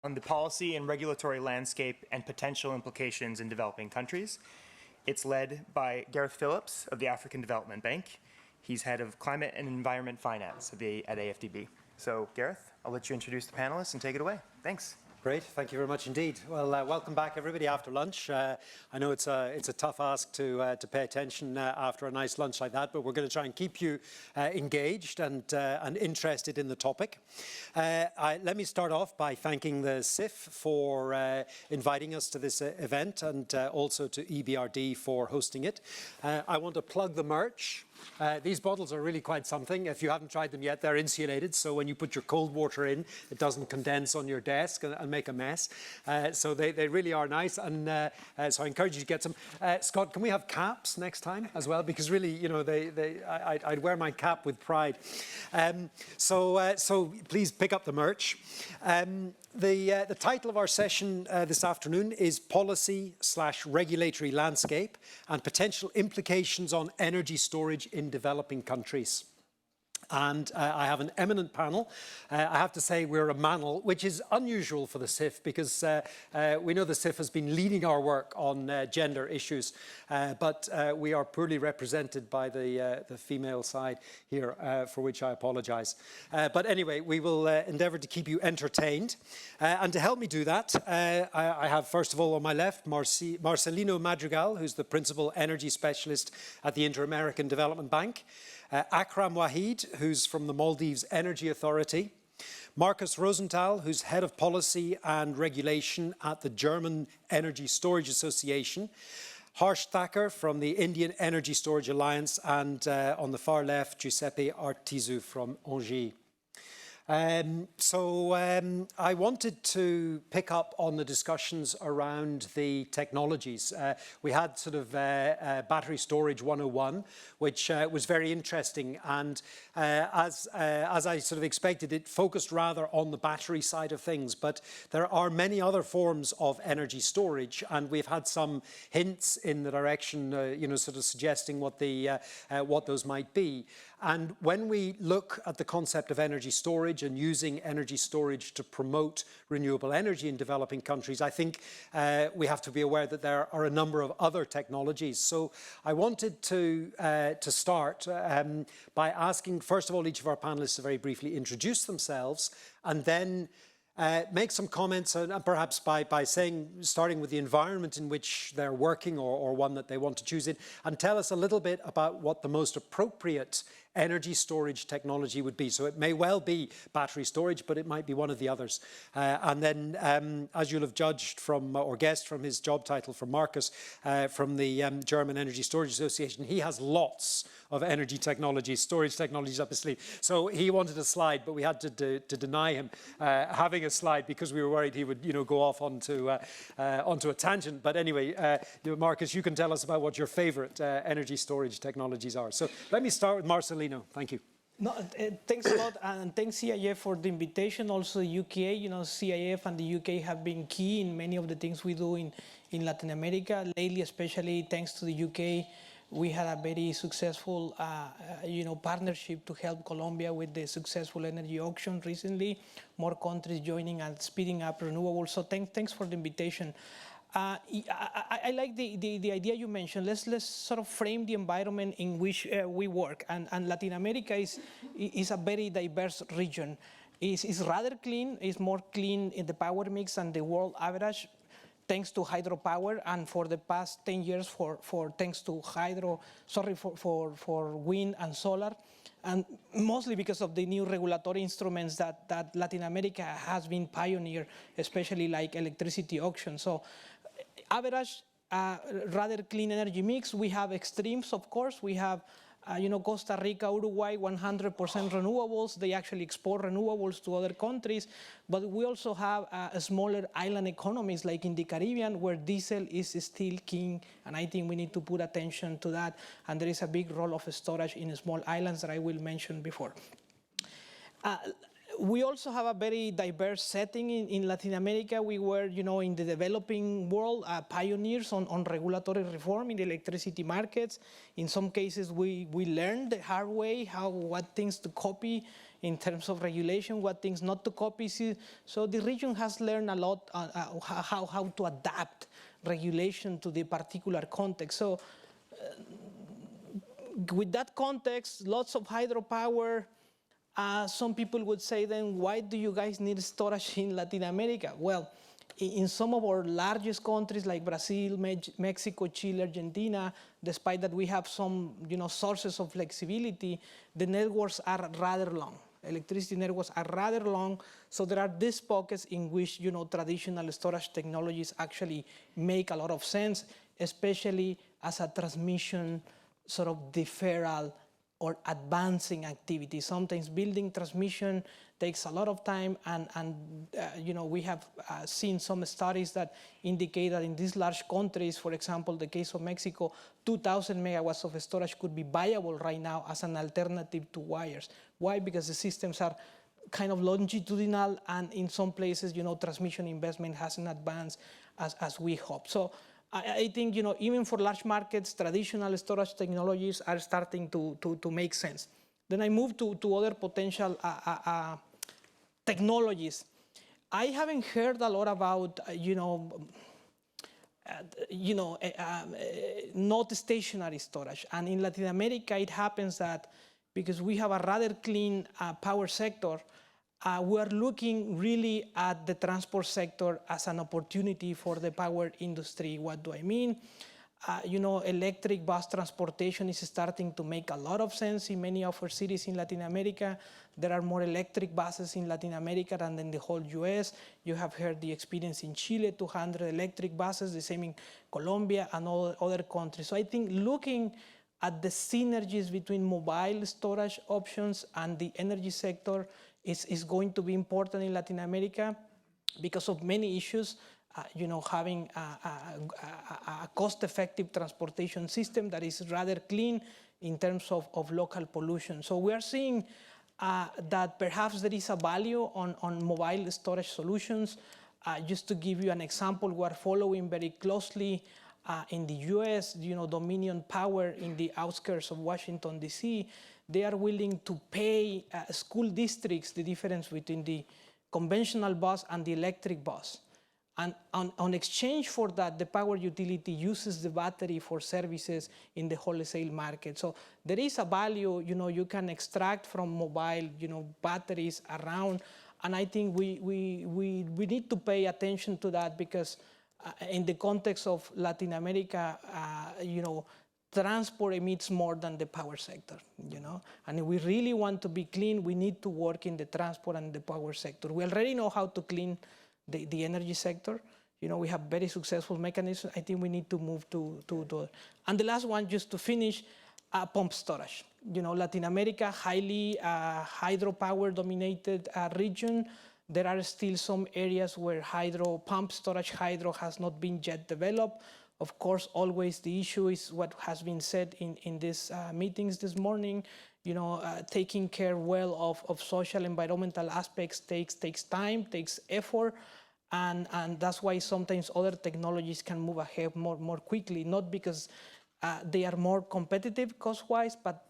on the policy and regulatory landscape and potential implications in developing countries. It's led by Gareth Phillips of the African Development Bank. He's head of climate and environment finance at AFDB. So Gareth, I'll let you introduce the panelists and take it away. Thanks. Great, thank you very much indeed. Well, welcome back everybody after lunch. I know it's a tough ask to pay attention after a nice lunch like that, but we're going to try and keep you engaged and interested in the topic. Let me start off by thanking the CIF for inviting us to this event, and also to EBRD for hosting it. I want to plug the merch. These bottles are really quite something. If you haven't tried them yet, they're insulated, so when you put your cold water in, it doesn't condense on your desk and make a mess. So they really are nice, and so I encourage you to get some. Scott, can we have caps next time as well? Because really, you know, I'd wear my cap with pride. So please pick up the merch. The title of our session this afternoon is Policy/Regulatory Landscape and Potential Implications on Energy Storage in Developing Countries. And I have an eminent panel. I have to say we're a manel, which is unusual for the CIF, because we know the CIF has been leading our work on gender issues, but we are poorly represented by the female side here, for which I apologize. But anyway, we will endeavor to keep you entertained. And to help me do that, I have, first of all, on my left, Marcelino Madrigal, who's the Principal Energy Specialist at the Inter-American Development Bank. Akram Wahid, who's from the Maldives Energy Authority. Markus Rosenthal, who's Head of Policy and Regulation at the German Energy Storage Association. Harsh Thacker from the Indian Energy Storage Alliance, and on the far left, Giuseppe Artizu from Engie. I wanted to pick up on the discussions around the technologies. We had sort of battery storage 101, which was very interesting, and as I sort of expected, it focused rather on the battery side of things, but there are many other forms of energy storage, and we've had some hints in the direction, you know, sort of suggesting what those might be. And when we look at the concept of energy storage and using energy storage to promote renewable energy in developing countries, I think we have to be aware that there are a number of other technologies. So I wanted to start by asking, first of all, each of our panelists to very briefly introduce themselves, and then make some comments, and perhaps by starting with the environment in which they're working, or one that they want to choose in, and tell us a little bit about what the most appropriate energy storage technology would be. So it may well be battery storage, but it might be one of the others. And then, as you'll have judged from, or guessed from his job title, from Markus, from the German Energy Storage Association, he has lots of energy technologies, storage technologies up his sleeve. So he wanted a slide, but we had to deny him having a slide, because we were worried he would, you know, go off onto a tangent. But anyway, Markus, you can tell us about what your favorite energy storage technologies are. So let me start with Marcelino. Thank you. No, thanks a lot, and thanks CIF for the invitation. Also UK, you know, CIF and the UK have been key in many of the things we do in Latin America. Lately, especially thanks to the UK, we had a very successful, you know, partnership to help Colombia with the successful energy auction recently. More countries joining and speeding up renewables. So thanks for the invitation. I like the idea you mentioned. Let's sort of frame the environment in which we work. And Latin America is a very diverse region. It's rather clean. It's more clean in the power mix than the world average, thanks to hydropower, and for the past 10 years thanks to for wind and solar, and mostly because of the new regulatory instruments that Latin America has been pioneer, especially like electricity auction. So average, rather clean energy mix. We have extremes, of course. We have you know, Costa Rica, Uruguay, 100% renewables. They actually export renewables to other countries. But we also have smaller island economies, like in the Caribbean, where diesel is still king. And I think we need to put attention to that. And there is a big role of storage in small islands that I will mention before. We also have a very diverse setting in Latin America. We were, you know, in the developing world, pioneers on regulatory reform in the electricity markets. In some cases, we learned the hard way what things to copy in terms of regulation, what things not to copy. So the region has learned a lot how to adapt regulation to the particular context. So with that context, lots of hydropower. Some people would say then, why do you guys need storage in Latin America? Well, in some of our largest countries like Brazil, Mexico, Chile, Argentina, despite that we have some sources of flexibility, the networks are rather long. Electricity networks are rather long, so there are these pockets in which traditional storage technologies actually make a lot of sense, especially as a transmission sort of deferral or advancing activity. Sometimes building transmission takes a lot of time, and we have seen some studies that indicate that in these large countries, for example, the case of Mexico, 2,000 megawatts of storage could be viable right now as an alternative to wires. Why? Because the systems are kind of longitudinal, and in some places, transmission investment hasn't advanced as we hope. So I think, even for large markets, traditional storage technologies are starting to make sense. Then I move to other potential technologies. I haven't heard a lot about, not stationary storage. And in Latin America, it happens that because we have a rather clean power sector, we are looking really at the transport sector as an opportunity for the power industry. What do I mean? Electric bus transportation is starting to make a lot of sense in many of our cities in Latin America. There are more electric buses in Latin America than in the whole US. You have heard the experience in Chile, 200 electric buses, the same in Colombia and other countries. So I think looking at the synergies between mobile storage options and the energy sector is going to be important in Latin America because of many issues. Having a cost-effective transportation system that is rather clean in terms of local pollution. So we are seeing that perhaps there is a value on mobile storage solutions. Just to give you an example, we are following very closely in the US, Dominion Power in the outskirts of Washington, D.C., they are willing to pay school districts the difference between the conventional bus and the electric bus. And on exchange for that, the power utility uses the battery for services in the wholesale market. So there is a value, you can extract from mobile, batteries around. And I think we need to pay attention to that because in the context of Latin America, transport emits more than the power sector, And if we really want to be clean, we need to work in the transport and the power sector. We already know how to clean the energy sector. We have very successful mechanisms. I think we need to move to and the last one, just to finish, pump storage. Latin America, highly hydropower dominated region. There are still some areas where pump storage hydro has not been yet developed. Of course, always the issue is what has been said in these meetings this morning. Taking care well of social environmental aspects takes time, takes effort. And that's why sometimes other technologies can move ahead more quickly, not because they are more competitive cost-wise, but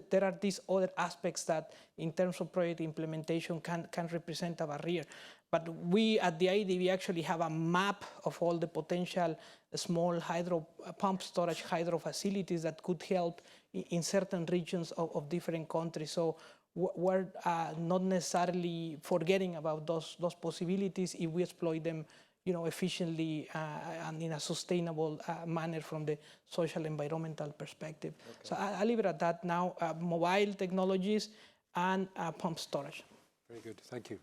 there are these other aspects that in terms of project implementation can represent a barrier. But we at the IDB actually have a map of all the potential small hydro pump storage hydro facilities that could help in certain regions of different countries. So we're not necessarily forgetting about those possibilities if we exploit them efficiently and in a sustainable manner from the social environmental perspective. Okay. So I'll leave it at that now. Mobile technologies and pump storage. Very good, thank you.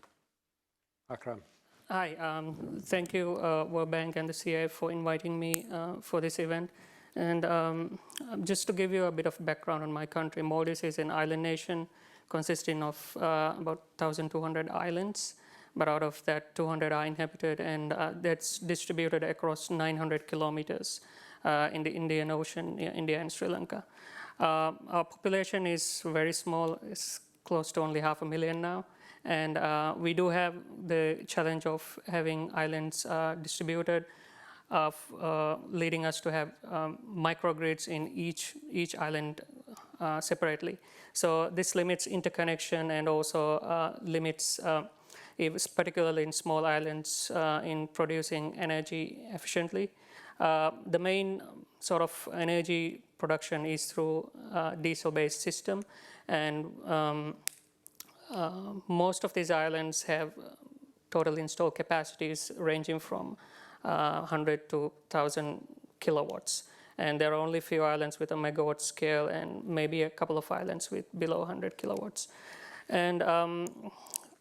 Akram. Hi, thank you World Bank and the CIF for inviting me for this event. And just to give you a bit of background on my country, Maldives is an island nation consisting of about 1,200 islands. But out of that, 200 are inhabited, and that's distributed across 900 kilometers in the Indian Ocean, India and Sri Lanka. Our population is very small, it's close to only 500,000 now, and we do have the challenge of having islands distributed, leading us to have microgrids in each island separately. So this limits interconnection and also limits, particularly in small islands, in producing energy efficiently. The main sort of energy production is through diesel-based system, and most of these islands have total installed capacities ranging from 100 to 1,000 kilowatts. And there are only a few islands with a megawatt scale and maybe a couple of islands with below 100 kilowatts. And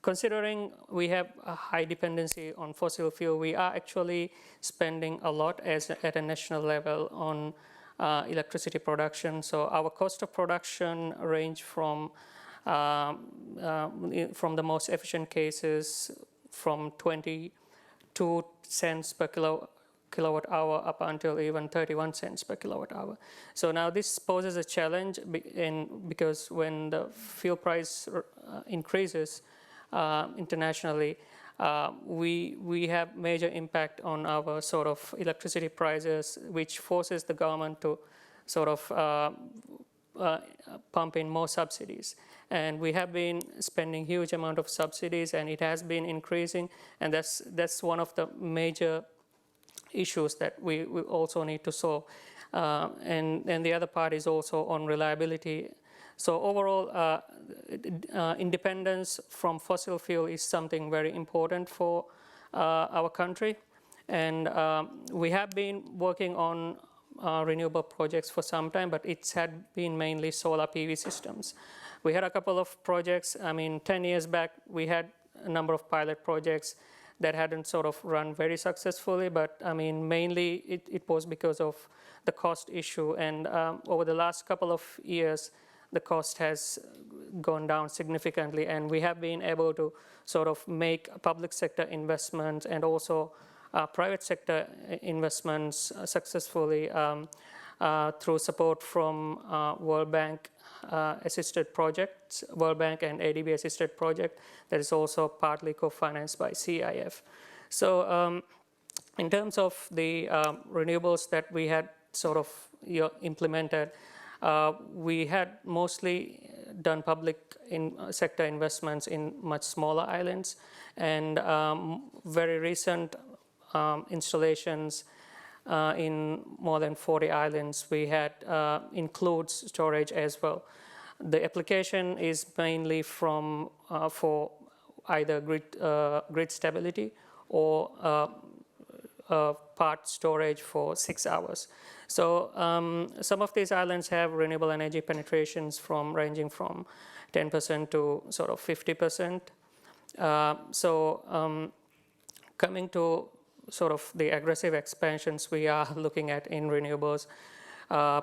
considering we have a high dependency on fossil fuel, we are actually spending a lot at a national level on electricity production. So our cost of production range from the most efficient cases from 22 cents per kilowatt hour up until even 31 cents per kilowatt hour. So now this poses a challenge because when the fuel price increases internationally, we have major impact on our sort of electricity prices, which forces the government to sort of pump in more subsidies. And we have been spending huge amount of subsidies, and it has been increasing, and that's one of the major issues that we also need to solve. And the other part is also on reliability. So overall, independence from fossil fuel is something very important for our country. And we have been working on renewable projects for some time, but it's had been mainly solar PV systems. We had a couple of projects. I mean, 10 years back, we had a number of pilot projects that hadn't sort of run very successfully, but I mean, mainly it was because of the cost issue. And over the last couple of years, the cost has gone down significantly, and we have been able to sort of make public sector investments and also private sector investments successfully through support from World Bank assisted projects, World Bank and ADB assisted project that is also partly co-financed by CIF. So in terms of the renewables that we had sort of implemented, we had mostly done public sector investments in much smaller islands, and very recent installations in more than 40 islands we had includes storage as well. The application is mainly for either grid stability or part storage for 6 hours. So some of these islands have renewable energy penetrations ranging from 10% to sort of 50%. Coming to sort of the aggressive expansions we are looking at in renewables.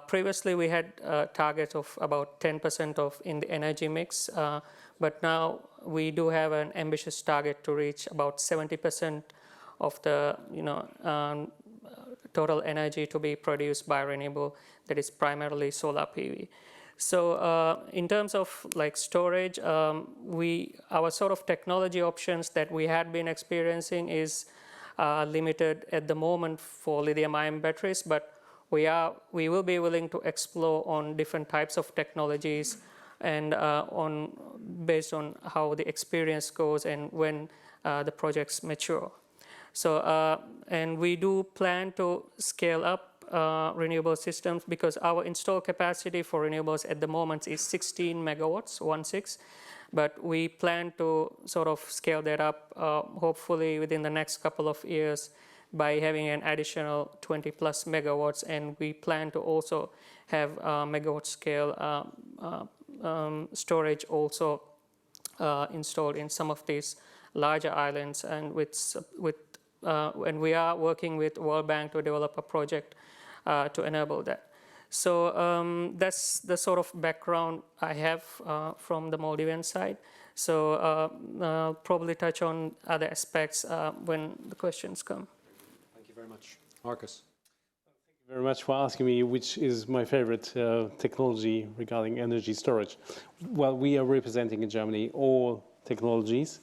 Previously, we had targets of about 10% in the energy mix, but now we do have an ambitious target to reach about 70% of the total energy to be produced by renewable, that is primarily solar PV. So in terms of like storage, our sort of technology options that we had been experiencing is limited at the moment for lithium-ion batteries, but we will be willing to explore on different types of technologies and based on how the experience goes and when the projects mature. So and we do plan to scale up renewable systems because our installed capacity for renewables at the moment is 16 megawatts, 16. But we plan to sort of scale that up hopefully within the next couple of years by having an additional 20 plus megawatts, and we plan to also have megawatt scale storage also installed in some of these larger islands, and and we are working with World Bank to develop a project to enable that. So that's the sort of background I have from the Maldivian side. So I'll probably touch on other aspects when the questions come. Thank you very much. Marcus. Thank you very much for asking me which is my favorite technology regarding energy storage. Well, we are representing in Germany all technologies,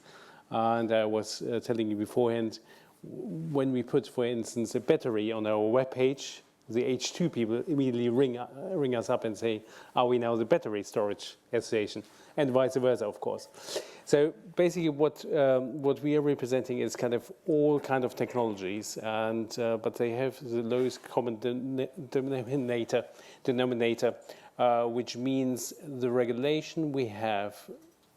and I was telling you beforehand, when we put, for instance, a battery on our web page, the H2 people immediately ring us up and say, are we now the battery storage association? And vice versa, of course. So basically what we are representing is kind of all kind of technologies, and but they have the lowest common denominator, which means the regulation we have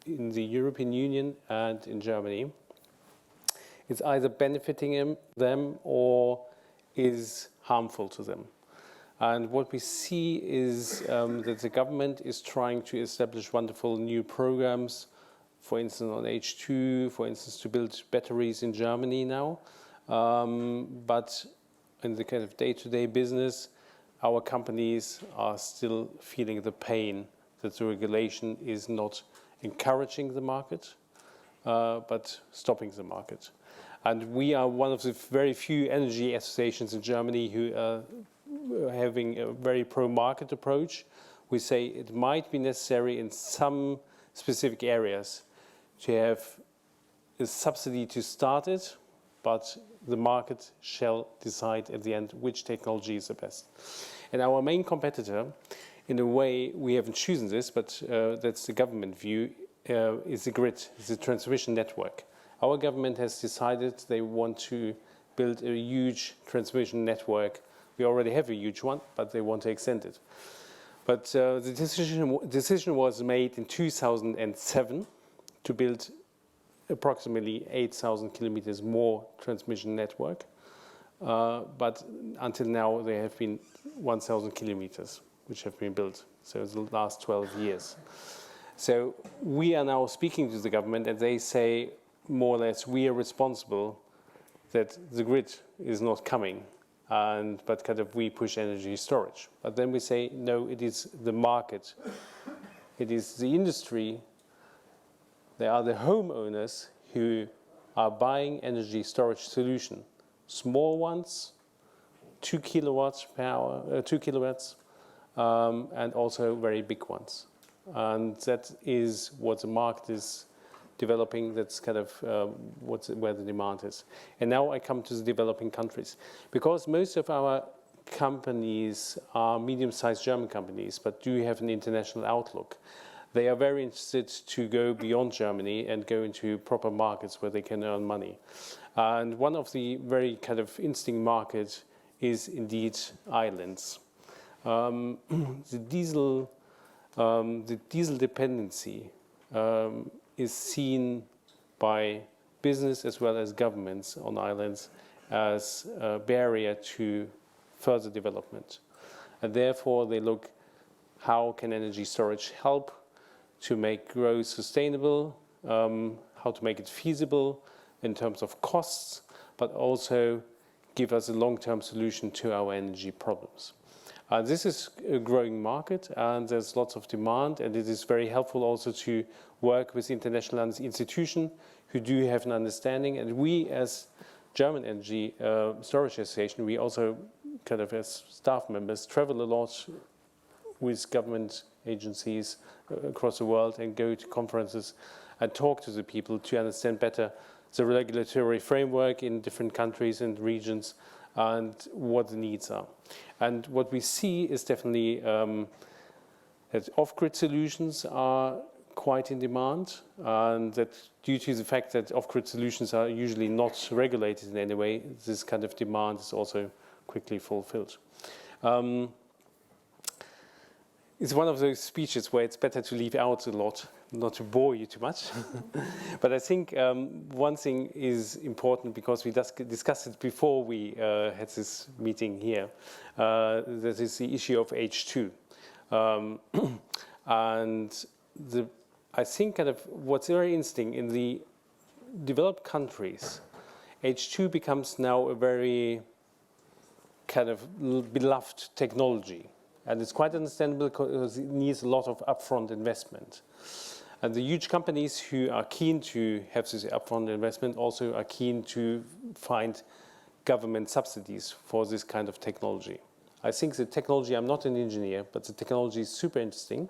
in the European Union and in Germany is either benefiting them or is harmful to them. And what we see is that the government is trying to establish wonderful new programs, for instance on H2, for instance to build batteries in Germany now. But in the kind of day-to-day business, our companies are still feeling the pain that the regulation is not encouraging the market, but stopping the market. And we are one of the very few energy associations in Germany who are having a very pro-market approach. We say it might be necessary in some specific areas to have a subsidy to start it, but the market shall decide at the end which technology is the best. And our main competitor, in a way, we haven't chosen this, but that's the government view, is the grid, is the transmission network. Our government has decided they want to build a huge transmission network. We already have a huge one, but they want to extend it. But the decision was made in 2007 to build approximately 8,000 kilometers more transmission network. But until now, there have been 1,000 kilometers which have been built. So it's the last 12 years. So we are now speaking to the government, and they say, more or less, we are responsible that the grid is not coming, but kind of we push energy storage. But then we say, no, it is the market. It is the industry. They are the homeowners who are buying energy storage solution. Small ones, 2 kilowatts per hour, 2 kilowatts, and also very big ones. And that is what the market is developing. That's kind of where the demand is. And now I come to the developing countries. Because most of our companies are medium-sized German companies, but do have an international outlook. They are very interested to go beyond Germany and go into proper markets where they can earn money. And one of the very kind of interesting markets is indeed islands. The diesel dependency is seen by business as well as governments on islands as a barrier to further development. And therefore they look, how can energy storage help to make growth sustainable, how to make it feasible in terms of costs, but also give us a long-term solution to our energy problems. This is a growing market, and there's lots of demand, and it is very helpful also to work with international institutions who do have an understanding. And we, as German Energy Storage Association, we also kind of as staff members travel a lot with government agencies across the world and go to conferences and talk to the people to understand better the regulatory framework in different countries and regions and what the needs are. And what we see is definitely that off-grid solutions are quite in demand, and that due to the fact that off-grid solutions are usually not regulated in any way, this kind of demand is also quickly fulfilled. It's one of those speeches where it's better to leave out a lot, not to bore you too much. But I think one thing is important, because we discussed it before we had this meeting here. That is the issue of H2. And I think kind of what's very interesting in the developed countries, H2 becomes now a very kind of beloved technology. And it's quite understandable because it needs a lot of upfront investment. And the huge companies who are keen to have this upfront investment also are keen to find government subsidies for this kind of technology. I think the technology, I'm not an engineer, but the technology is super interesting.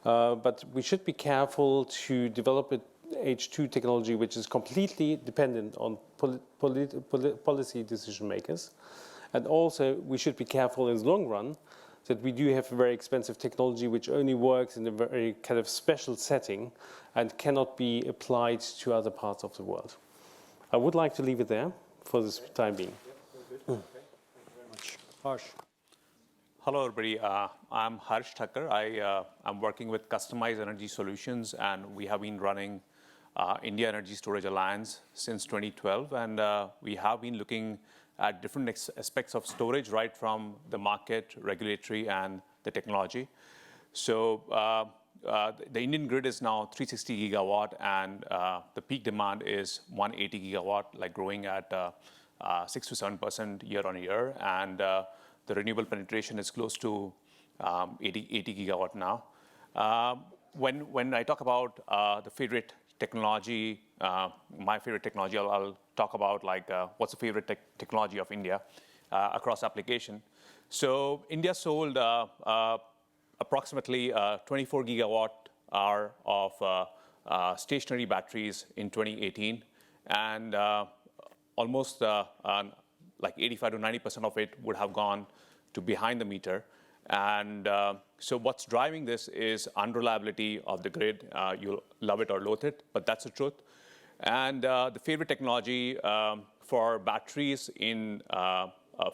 But we should be careful to develop a H2 technology which is completely dependent on policy decision makers, And also, we should be careful in the long run that we do have a very expensive technology which only works in a very kind of special setting and cannot be applied to other parts of the world. I would like to leave it there for this time being. Harsh. Hello, everybody. I'm Harsh Thakkar. I'm working with Customized Energy Solutions, and we have been running India Energy Storage Alliance since 2012. And we have been looking at different aspects of storage, right from the market, regulatory, and the technology. So the Indian grid is now 360 gigawatt, and the peak demand is 180 gigawatt, like growing at 6 to 7% year on year. And the renewable penetration is close to 80 gigawatt now. When I talk about the favorite technology, my favorite technology, I'll talk about like what's the favorite technology of India across application. So India sold approximately 24 gigawatt hour of stationary batteries in 2018, and almost like 85 to 90% of it would have gone to behind the meter. And so what's driving this is unreliability of the grid. You'll love it or loathe it, but that's the truth. And the favorite technology for batteries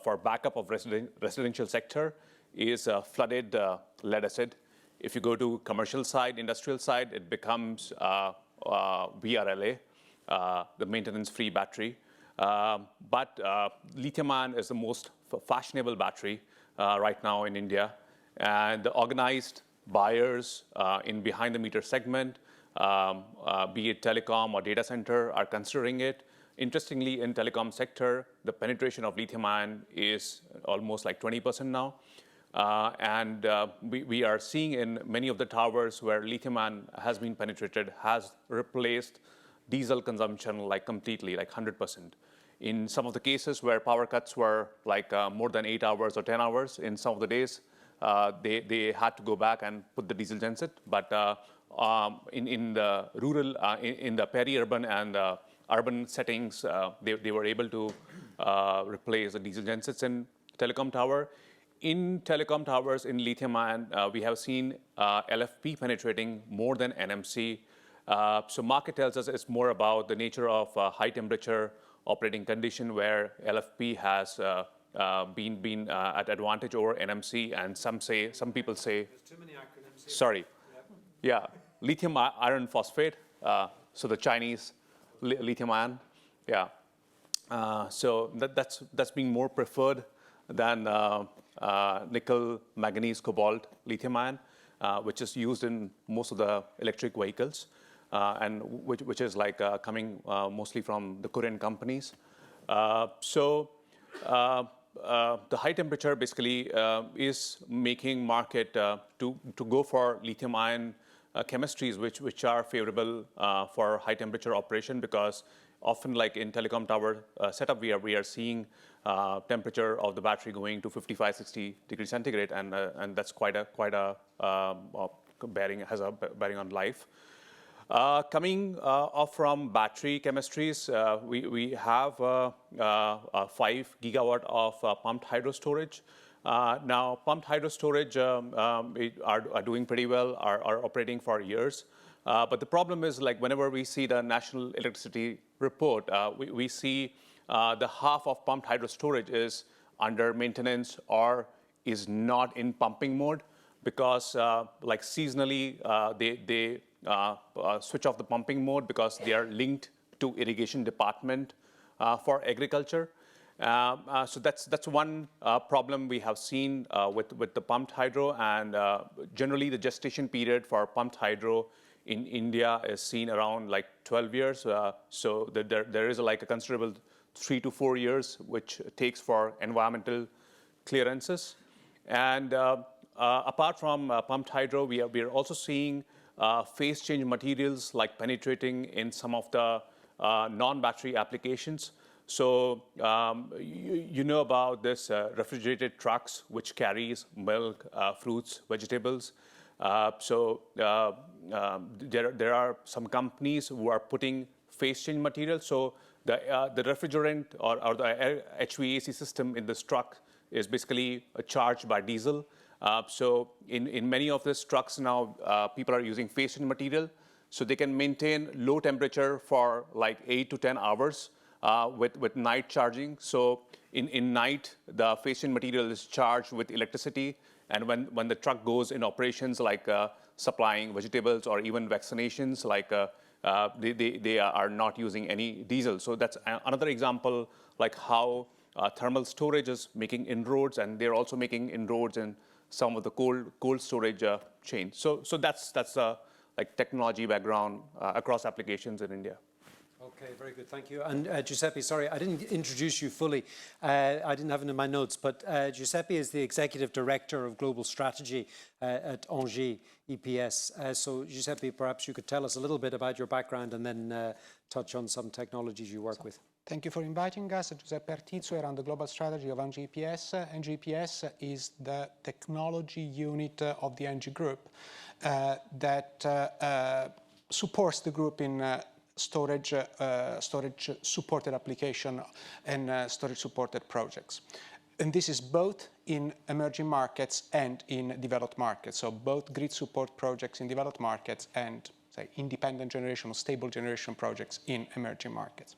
for backup of residential sector is flooded lead acid. If you go to commercial side, industrial side, it becomes VRLA, the maintenance-free battery. But lithium-ion is the most fashionable battery right now in India. And the organized buyers in behind-the-meter segment, be it telecom or data center, are considering it. Interestingly, in telecom sector, the penetration of lithium-ion is almost like 20% now. And we are seeing in many of the towers where lithium-ion has been penetrated, has replaced diesel consumption like completely, like 100%. In some of the cases where power cuts were like more than 8 hours or 10 hours, in some of the days, they had to go back and put the diesel genset. But in the rural, in the peri-urban and urban settings, they were able to replace the diesel gensets in telecom tower. In telecom towers in lithium-ion, we have seen LFP penetrating more than NMC. So market tells us it's more about the nature of high temperature operating condition where LFP has been at advantage over NMC, and some people say. There's too many acronyms here. Sorry. Yeah, lithium iron phosphate. So the Chinese lithium ion. Yeah. So that's being more preferred than nickel, manganese, cobalt, lithium ion, which is used in most of the electric vehicles. And which is like coming mostly from the Korean companies. So the high temperature basically is making market to go for lithium-ion chemistries, which are favorable for high temperature operation, because often like in telecom tower setup, we are seeing temperature of the battery going to 55, 60 degrees centigrade, and that's quite a bearing, has a bearing on life. Coming off from battery chemistries, we have 5 gigawatt of pumped hydro storage. Now, pumped hydro storage are doing pretty well, are operating for years. But the problem is, like, whenever we see the National Electricity Report, we see the half of pumped hydro storage is under maintenance or is not in pumping mode, because like seasonally they switch off the pumping mode because they are linked to irrigation department for agriculture. So that's one problem we have seen with the pumped hydro, and generally the gestation period for pumped hydro in India is seen around like 12 years. So there is like a considerable 3 to 4 years which takes for environmental clearances. And apart from pumped hydro, we are also seeing phase change materials like penetrating in some of the non-battery applications. So you know about this refrigerated trucks which carries milk, fruits, vegetables. So there are some companies who are putting phase change materials. So the refrigerant or the HVAC system in this truck is basically charged by diesel. So in many of these trucks now, people are using fashion material, so they can maintain low temperature for like 8 to 10 hours with night charging. So in night, the fashion material is charged with electricity, and when the truck goes in operations like supplying vegetables or even vaccinations, like they are not using any diesel. So that's another example, like how thermal storage is making inroads, and they're also making inroads in some of the cold storage chain. So that's like technology background across applications in India. Okay, very good, thank you. And Giuseppe, sorry, I didn't introduce you fully. I didn't have it in my notes, but Giuseppe is the Executive Director of Global Strategy at ENGIE EPS. So Giuseppe, perhaps you could tell us a little bit about your background and then touch on some technologies you work with. Thank you for inviting us. Giuseppe Artizzo, I run the global strategy of ENGIE EPS. ENGIE EPS is the technology unit of the ENGIE Group that supports the group in storage supported application and storage supported projects. And this is both in emerging markets and in developed markets. So both grid support projects in developed markets and, say, independent generation or stable generation projects in emerging markets.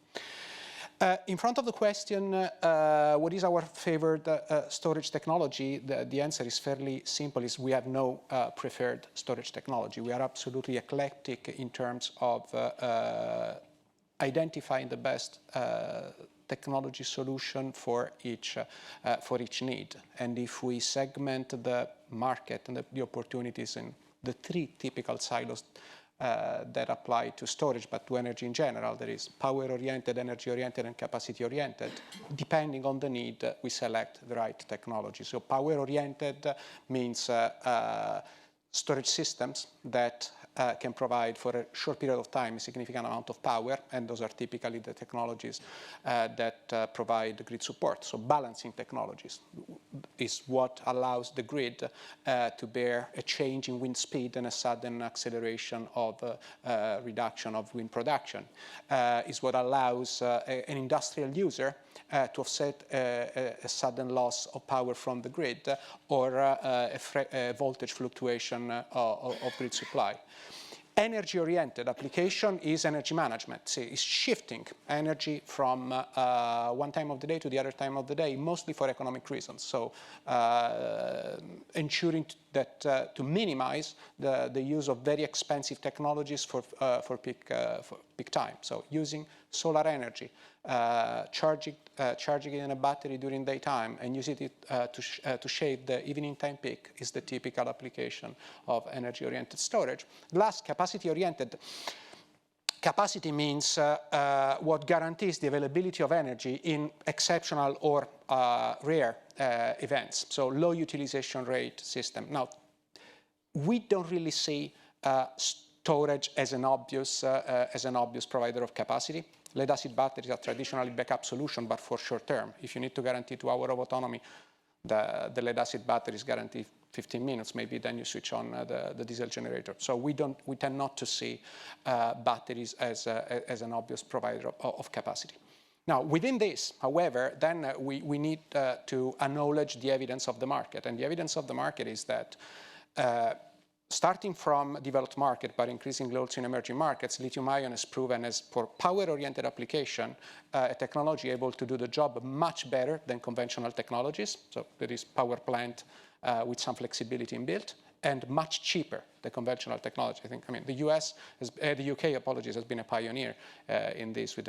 In front of the question, what is our favored storage technology? The answer is fairly simple, is we have no preferred storage technology. We are absolutely eclectic in terms of identifying the best technology solution for each need. And if we segment the market and the opportunities in the three typical silos that apply to storage, but to energy in general, there is power-oriented, energy-oriented, and capacity-oriented. Depending on the need, we select the right technology. So power-oriented means storage systems that can provide for a short period of time a significant amount of power, and those are typically the technologies that provide grid support. So balancing technologies is what allows the grid to bear a change in wind speed and a sudden acceleration of reduction of wind production. Is what allows an industrial user to offset a sudden loss of power from the grid or a voltage fluctuation of grid supply. Energy-oriented application is energy management. So it's shifting energy from one time of the day to the other time of the day, mostly for economic reasons. So ensuring that to minimize the use of very expensive technologies for peak time. So using solar energy, charging it in a battery during daytime and using it to shave the evening time peak is the typical application of energy-oriented storage. Last, capacity-oriented. Capacity means what guarantees the availability of energy in exceptional or rare events. So low utilization rate system. Now, we don't really see storage as an obvious provider of capacity. Lead-acid batteries are traditionally backup solution, but for short term. If you need to guarantee 2 hours of autonomy, the lead-acid batteries guarantee 15 minutes. Maybe then you switch on the diesel generator. So we tend not to see batteries as an obvious provider of capacity. Now, within this, however, then we need to acknowledge the evidence of the market. And the evidence of the market is that starting from developed market, but increasing loads in emerging markets, lithium-ion is proven as, for power-oriented application, a technology able to do the job much better than conventional technologies. So there is power plant with some flexibility inbuilt, and much cheaper than conventional technology. The UK, apologies, has been a pioneer in this with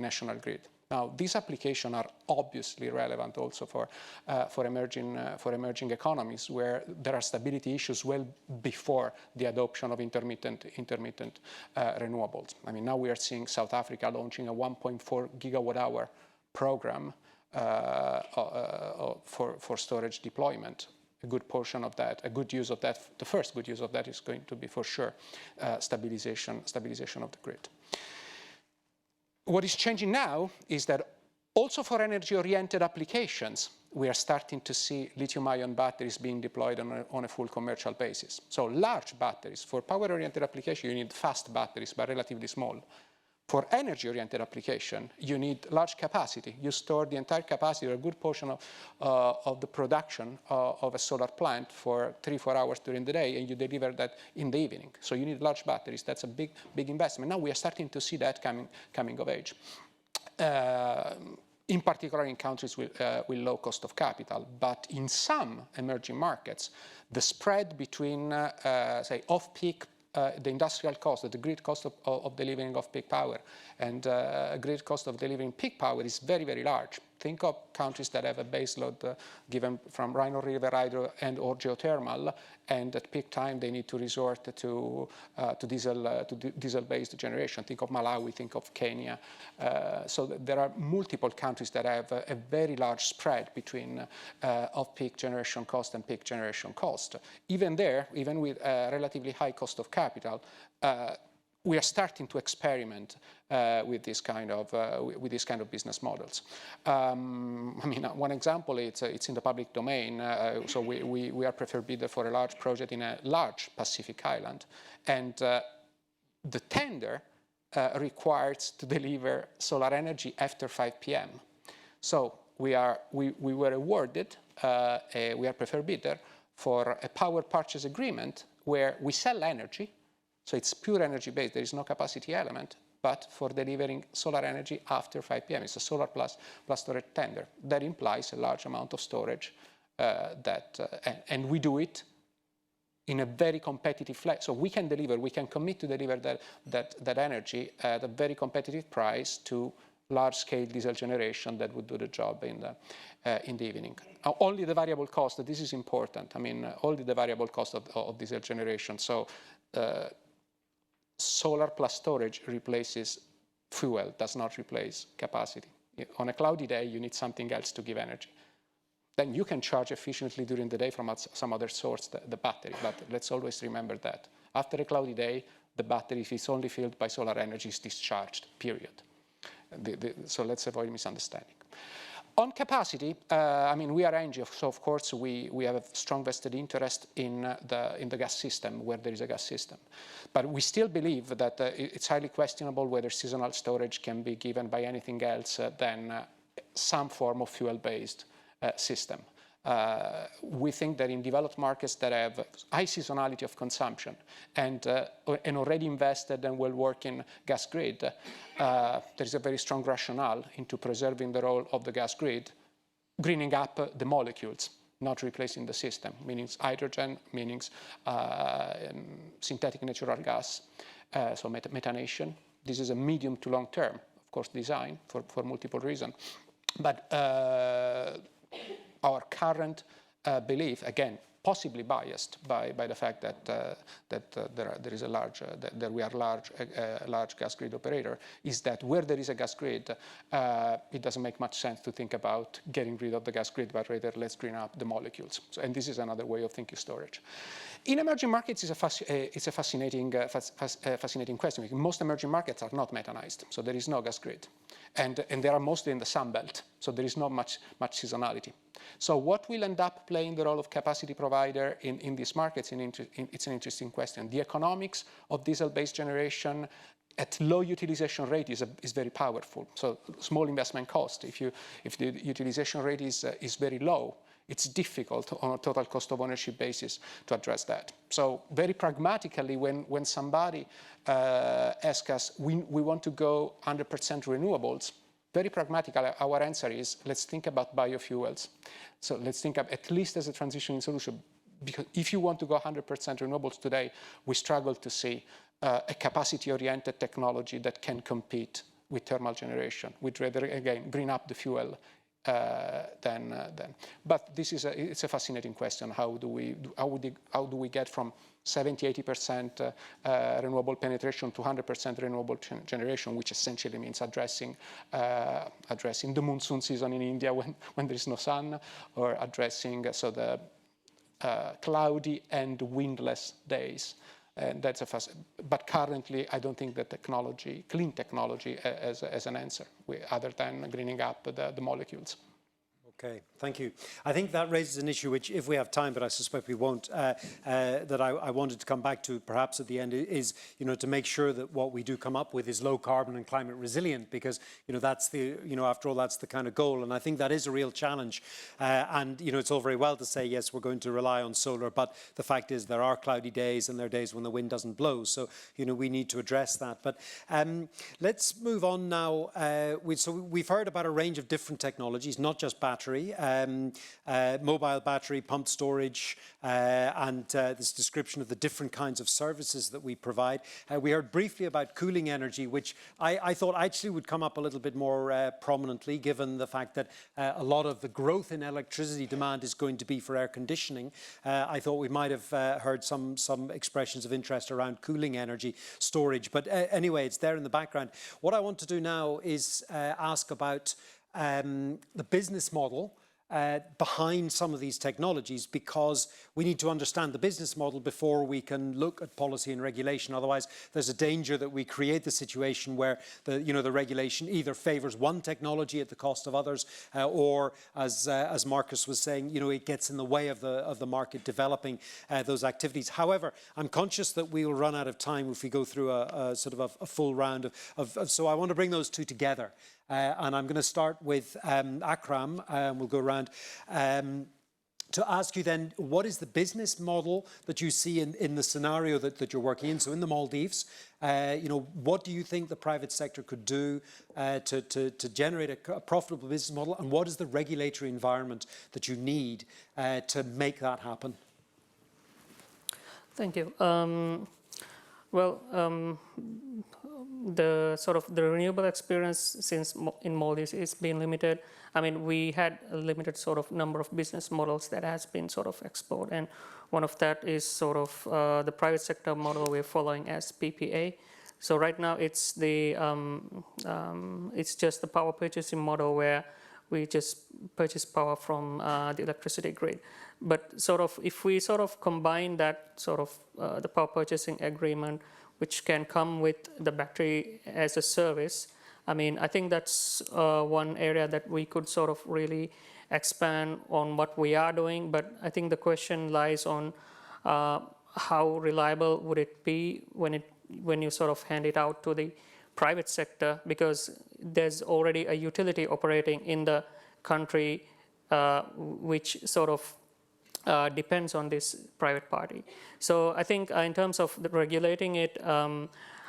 National Grid. Now, these applications are obviously relevant also for emerging economies where there are stability issues well before the adoption of intermittent renewables. I mean, now we are seeing South Africa launching a 1.4 gigawatt hour program for storage deployment. A good portion of that, a good use of that, the first good use of that is going to be for sure stabilization of the grid. What is changing now is that also for energy-oriented applications, we are starting to see lithium-ion batteries being deployed on a full commercial basis. So large batteries, for power-oriented application, you need fast batteries, but relatively small. For energy-oriented application, you need large capacity. You store the entire capacity or a good portion of the production of a solar plant for 3-4 hours during the day, and you deliver that in the evening. So you need large batteries. That's a big investment. Now we are starting to see that coming of age. In particular in countries with low cost of capital. But in some emerging markets, the spread between, say, off-peak, the industrial cost, the grid cost of delivering off-peak power, and grid cost of delivering peak power is very, very large. Think of countries that have a base load given from Rhino River hydro and or geothermal, and at peak time they need to resort to diesel-based generation. Think of Malawi, think of Kenya. So there are multiple countries that have a very large spread between off-peak generation cost and peak generation cost. Even there, even with a relatively high cost of capital, we are starting to experiment with this kind of business models. I mean, one example, it's in the public domain. So we are preferred bidder for a large project in a large Pacific island, and the tender requires to deliver solar energy after 5 p.m. So we were awarded, we are preferred bidder for a power purchase agreement where we sell energy. So it's pure energy based, there is no capacity element, but for delivering solar energy after 5 p.m. It's a solar plus storage tender. That implies a large amount of storage and we do it in a very competitive so we can commit to deliver that energy at a very competitive price to large-scale diesel generation that would do the job in the evening. Only the variable cost, this is important. I mean, only the variable cost of diesel generation. So solar plus storage replaces fuel, does not replace capacity. On a cloudy day, you need something else to give energy. Then you can charge efficiently during the day from some other source, the battery, but let's always remember that. After a cloudy day, the battery, if it's only filled by solar energy, is discharged, period. So let's avoid misunderstanding. On capacity, I mean, we are ENGIE, so of course we have a strong vested interest in the gas system, where there is a gas system. But we still believe that it's highly questionable whether seasonal storage can be given by anything else than some form of fuel-based system. We think that in developed markets that have high seasonality of consumption and an already invested and well-working gas grid, there is a very strong rationale into preserving the role of the gas grid, greening up the molecules, not replacing the system, meaning hydrogen, meaning synthetic natural gas, so methanation. This is a medium to long term, of course, design for multiple reasons. But our current belief, again, possibly biased by the fact that there is a large that we are a large gas grid operator, is that where there is a gas grid, it doesn't make much sense to think about getting rid of the gas grid, but rather let's green up the molecules. So, and this is another way of thinking storage. In emerging markets, it's a fascinating question. Most emerging markets are not methanized, so there is no gas grid, and they are mostly in the Sun Belt, so there is not much seasonality. So what will end up playing the role of capacity provider in these markets? It's an interesting question. The economics of diesel-based generation at low utilization rate is very powerful. So small investment cost. If the utilization rate is very low, it's difficult on a total cost of ownership basis to address that. So very pragmatically, when somebody asks us, we want to go 100% renewables, very pragmatically, our answer is, let's think about biofuels. So let's think of at least as a transitioning solution, because if you want to go 100% renewables today, we struggle to see a capacity-oriented technology that can compete with thermal generation. We'd rather, again, green up the fuel than. But this is it's a fascinating question. How do we get from 70-80% renewable penetration to 100% renewable generation, which essentially means addressing the monsoon season in India when there is no sun, or addressing the cloudy and windless days. And that's but currently, I don't think that clean technology, as an answer, other than greening up the molecules. Okay, thank you. I think that raises an issue which, if we have time, but I suspect we won't, that I wanted to come back to perhaps at the end is, to make sure that what we do come up with is low carbon and climate resilient, because, that's the, after all, that's the kind of goal. And I think that is a real challenge. And, it's all very well to say, yes, we're going to rely on solar, but the fact is there are cloudy days and there are days when the wind doesn't blow. So, we need to address that. But let's move on now. So we've heard about a range of different technologies, not just battery, mobile battery, pumped storage, and this description of the different kinds of services that we provide. We heard briefly about cooling energy, which I thought actually would come up a little bit more prominently, given the fact that a lot of the growth in electricity demand is going to be for air conditioning. I thought we might have heard some expressions of interest around cooling energy storage. But anyway, it's there in the background. What I want to do now is ask about the business model behind some of these technologies, because we need to understand the business model before we can look at policy and regulation. Otherwise, there's a danger that we create the situation where the regulation either favours one technology at the cost of others, or as Marcus was saying, it gets in the way of the market developing those activities. However, I'm conscious that we will run out of time if we go through a sort of a full round so I want to bring those two together. And I'm going to start with Akram, and we'll go around to ask you then, what is the business model that you see in the scenario that you're working in? So in the Maldives, what do you think the private sector could do to generate a profitable business model? And what is the regulatory environment that you need to make that happen? Thank you. The sort of the renewable experience since in Maldives is being limited. I mean, we had a limited sort of number of business models that has been sort of explored, and one of that is sort of the private sector model we're following as PPA. So right now it's it's just the power purchasing model where we just purchase power from the electricity grid. But sort of if we sort of combine that sort of the power purchasing agreement, which can come with the battery as a service, I mean, I think that's one area that we could sort of really expand on what we are doing. But I think the question lies on how reliable would it be when you sort of hand it out to the private sector, because there's already a utility operating in the country which sort of depends on this private party. So I think in terms of regulating it,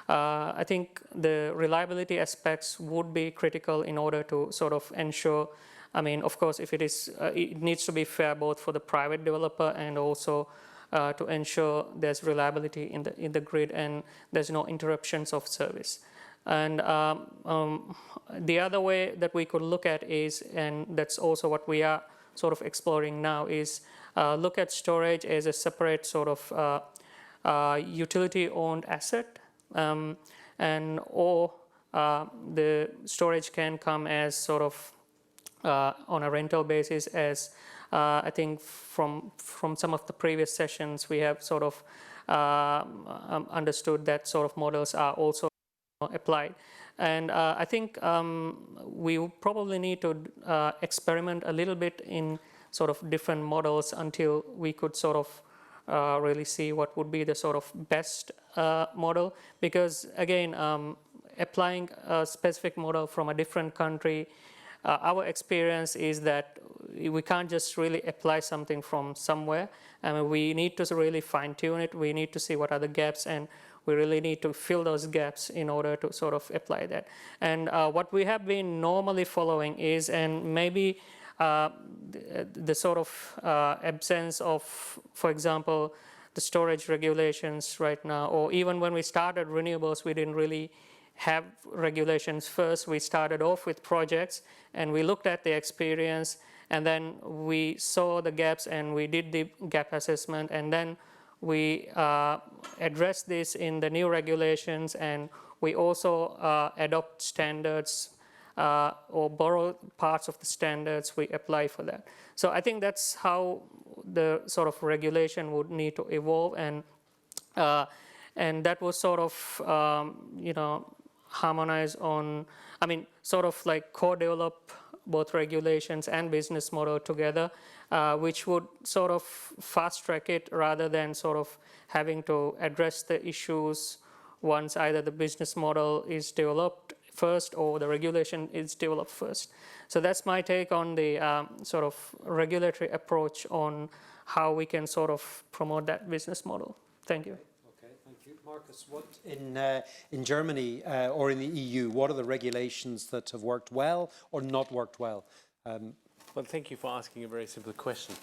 I think the reliability aspects would be critical in order to sort of ensure, I mean, of course, if it is, it needs to be fair both for the private developer and also to ensure there's reliability in the grid and there's no interruptions of service. And the other way that we could look at is, and that's also what we are sort of exploring now, is look at storage as a separate sort of utility-owned asset, or the storage can come as sort of on a rental basis, as I think from some of the previous sessions we have sort of understood that sort of models are also applied. And I think we probably need to experiment a little bit in sort of different models until we could sort of really see what would be the sort of best model. Because again, applying a specific model from a different country, our experience is that we can't just really apply something from somewhere. I mean, we need to really fine tune it. We need to see what are the gaps, and we really need to fill those gaps in order to sort of apply that. And what we have been normally following is, and maybe the sort of absence of, for example, the storage regulations right now, or even when we started renewables, we didn't really have regulations first. We started off with projects and we looked at the experience, and then we saw the gaps and we did the gap assessment, and then we addressed this in the new regulations, and we also adopt standards or borrow parts of the standards, we apply for that. So I think that's how the sort of regulation would need to evolve, and that was sort of, you know, harmonize on, I mean, sort of like co-develop both regulations and business model together, which would sort of fast track it rather than sort of having to address the issues once either the business model is developed first or the regulation is developed first. So that's my take on the sort of regulatory approach on how we can sort of promote that business model. Thank you. Okay, thank you. Marcus, what in Germany or in the EU, what are the regulations that have worked well or not worked well? Well, thank you for asking a very simple question.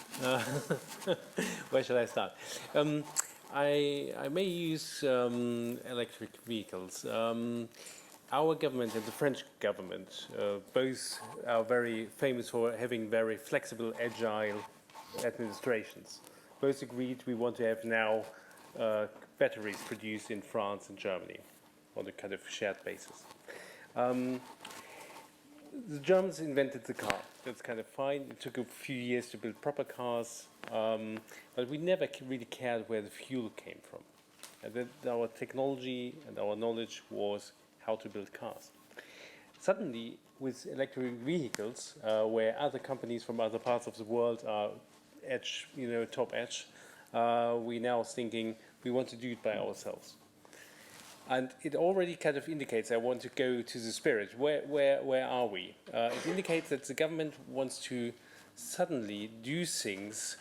Where should I start? I may use electric vehicles. Our government and the French government both are very famous for having very flexible, agile administrations. Both agreed we want to have now batteries produced in France and Germany on a kind of shared basis. The Germans invented the car. That's kind of fine. It took a few years to build proper cars, but we never really cared where the fuel came from. And then our technology and our knowledge was how to build cars. Suddenly, with electric vehicles, where other companies from other parts of the world are edge, top edge, we now thinking we want to do it by ourselves. And it already kind of indicates I want to go to the spirit. Where are we? It indicates that the government wants to suddenly do things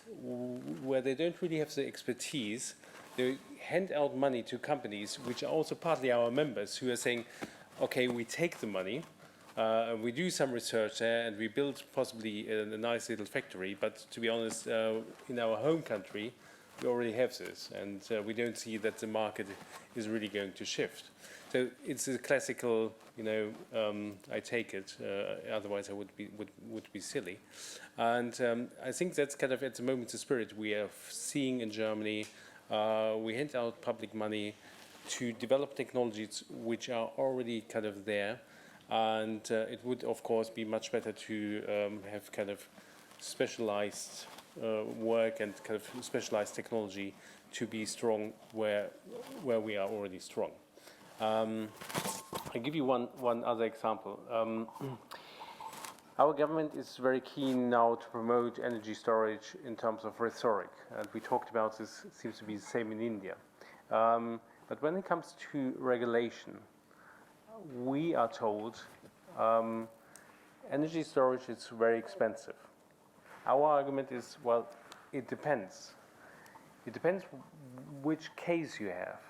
where they don't really have the expertise. They hand out money to companies, which are also partly our members, who are saying, okay, we take the money, we do some research there, and we build possibly a nice little factory. But to be honest, in our home country, we already have this, and we don't see that the market is really going to shift. So it's a classical, I take it, otherwise I would be silly. And I think that's kind of at the moment the spirit we are seeing in Germany. We hand out public money to develop technologies which are already kind of there, and it would of course be much better to have kind of specialized work and kind of specialized technology to be strong where we are already strong. I'll give you one other example. Our government is very keen now to promote energy storage in terms of rhetoric, and we talked about this. It seems to be the same in India. But when it comes to regulation, we are told energy storage is very expensive. Our argument is, well, it depends. It depends which case you have.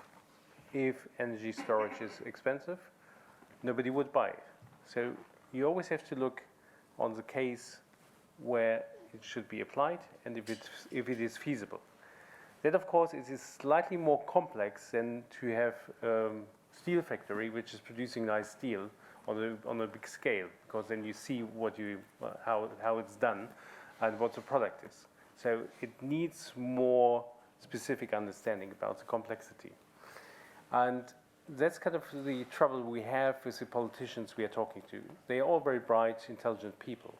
If energy storage is expensive, nobody would buy it. So you always have to look on the case where it should be applied and if it is feasible. That, of course, is slightly more complex than to have a steel factory which is producing nice steel on a big scale, because then you see how it's done and what the product is. So it needs more specific understanding about the complexity. And that's kind of the trouble we have with the politicians we are talking to. They are all very bright, intelligent people,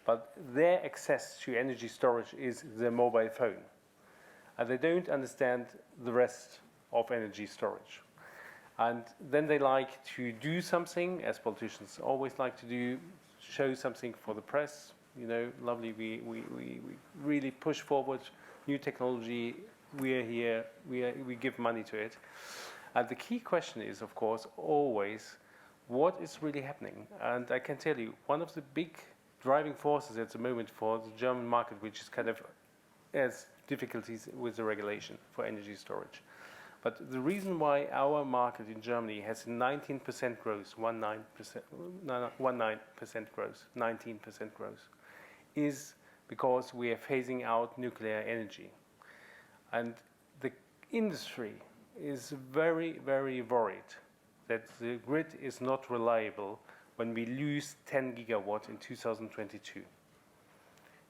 but their access to energy storage is their mobile phone. And they don't understand the rest of energy storage. And then they like to do something, as politicians always like to do, show something for the press. Lovely, we really push forward new technology. We are here, we give money to it. And the key question is, of course, always, what is really happening? And I can tell you, one of the big driving forces at the moment for the German market, which is kind of has difficulties with the regulation for energy storage. But the reason why our market in Germany has 19% growth, 19% growth, 19% growth, is because we are phasing out nuclear energy. And the industry is very, very worried that the grid is not reliable when we lose 10 gigawatts in 2022.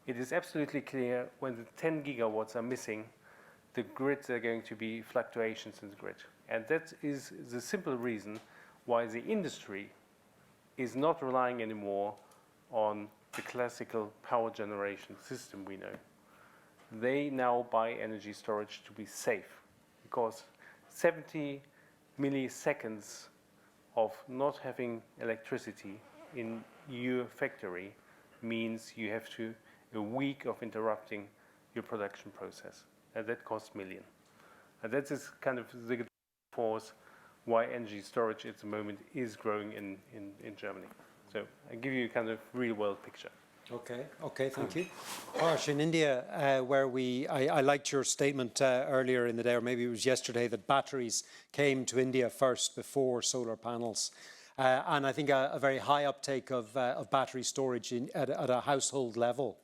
It is absolutely clear when the 10 gigawatts are missing, the grids are going to be fluctuations in the grid. And that is the simple reason why the industry is not relying anymore on the classical power generation system we know. They now buy energy storage to be safe, because 70 milliseconds of not having electricity in your factory means you have a week of interrupting your production process, and that costs millions. And that is kind of the force why energy storage at the moment is growing in Germany. So I give you a kind of real world picture. Okay, thank you. Harsh, in India, where I liked your statement earlier in the day, or maybe it was yesterday, that batteries came to India first before solar panels. And I think a very high uptake of battery storage at a household level.